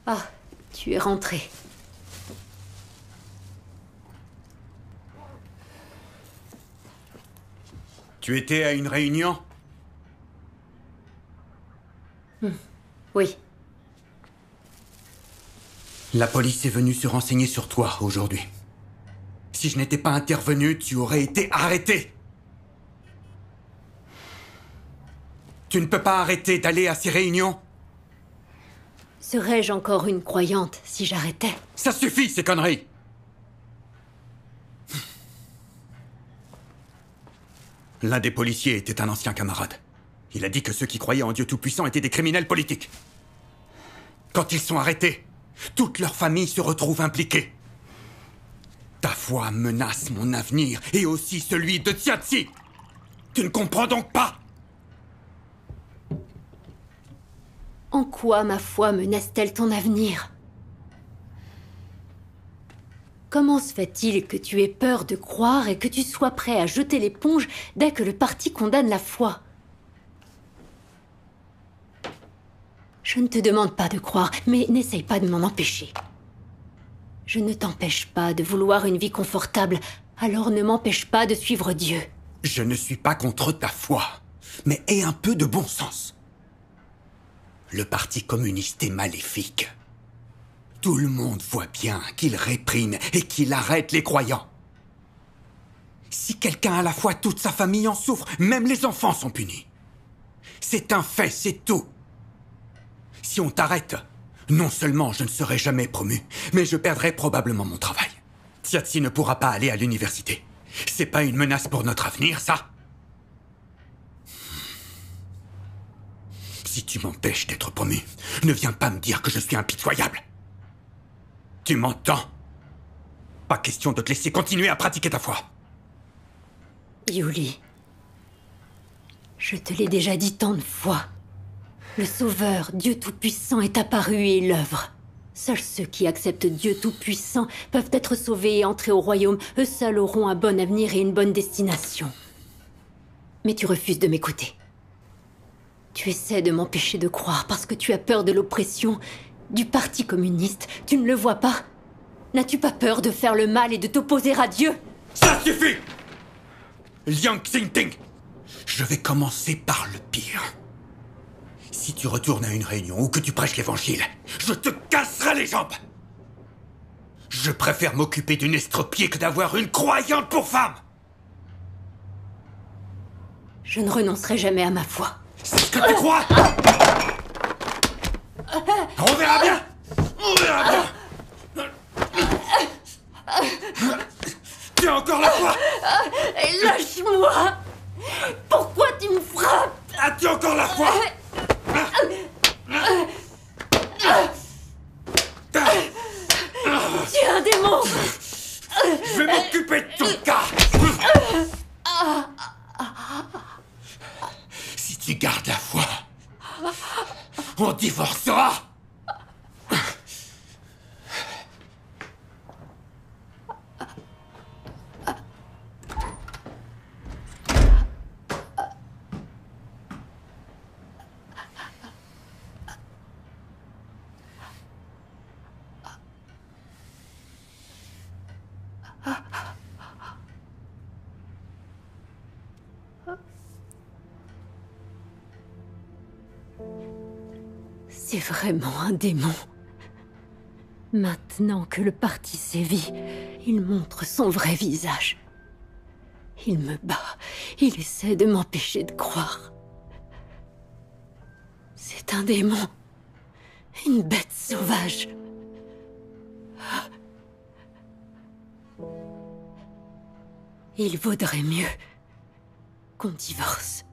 Ah, tu es rentré. Tu étais à une réunion? Oui. La police est venue se renseigner sur toi aujourd'hui. Si je n'étais pas intervenu, tu aurais été arrêté. Tu ne peux pas arrêter d'aller à ces réunions? Serais-je encore une croyante si j'arrêtais? Ça suffit, ces conneries! L'un des policiers était un ancien camarade. Il a dit que ceux qui croyaient en Dieu Tout-Puissant étaient des criminels politiques. Quand ils sont arrêtés, toute leur famille se retrouve impliquée. Ta foi menace mon avenir et aussi celui de Xiazi. Tu ne comprends donc pas? En quoi ma foi menace-t-elle ton avenir? Comment se fait-il que tu aies peur de croire et que tu sois prêt à jeter l'éponge dès que le parti condamne la foi? Je ne te demande pas de croire, mais n'essaye pas de m'en empêcher. Je ne t'empêche pas de vouloir une vie confortable, alors ne m'empêche pas de suivre Dieu. Je ne suis pas contre ta foi, mais aie un peu de bon sens. Le parti communiste est maléfique. Tout le monde voit bien qu'il réprime et qu'il arrête les croyants. Si quelqu'un a la foi, toute sa famille en souffre, même les enfants sont punis. C'est un fait, c'est tout. Si on t'arrête, non seulement je ne serai jamais promu, mais je perdrai probablement mon travail. Xiazi ne pourra pas aller à l'université. C'est pas une menace pour notre avenir, ça? Si tu m'empêches d'être promu, ne viens pas me dire que je suis impitoyable. Tu m'entends? Pas question de te laisser continuer à pratiquer ta foi. Yuli, je te l'ai déjà dit tant de fois. Le Sauveur, Dieu Tout-Puissant, est apparu et l'œuvre. Seuls ceux qui acceptent Dieu Tout-Puissant peuvent être sauvés et entrer au royaume. Eux seuls auront un bon avenir et une bonne destination. Mais tu refuses de m'écouter. Tu essaies de m'empêcher de croire parce que tu as peur de l'oppression du Parti communiste. Tu ne le vois pas? N'as-tu pas peur de faire le mal et de t'opposer à Dieu? Ça suffit! Liang Xingting, je vais commencer par le pire. Si tu retournes à une réunion ou que tu prêches l'évangile, je te casserai les jambes! Je préfère m'occuper d'une estropiée que d'avoir une croyante pour femme! Je ne renoncerai jamais à ma foi. C'est ce que tu crois? On verra bien! On verra bien! Tu as encore la foi? Lâche-moi! Pourquoi tu me frappes? As-tu encore la foi? Tu es un démon! Je vais m'occuper de ton cas! Si tu gardes la foi, on divorcera! C'est vraiment un démon. Maintenant que le parti sévit, il montre son vrai visage. Il me bat. Il essaie de m'empêcher de croire. C'est un démon. Une bête sauvage. Il vaudrait mieux qu'on divorce.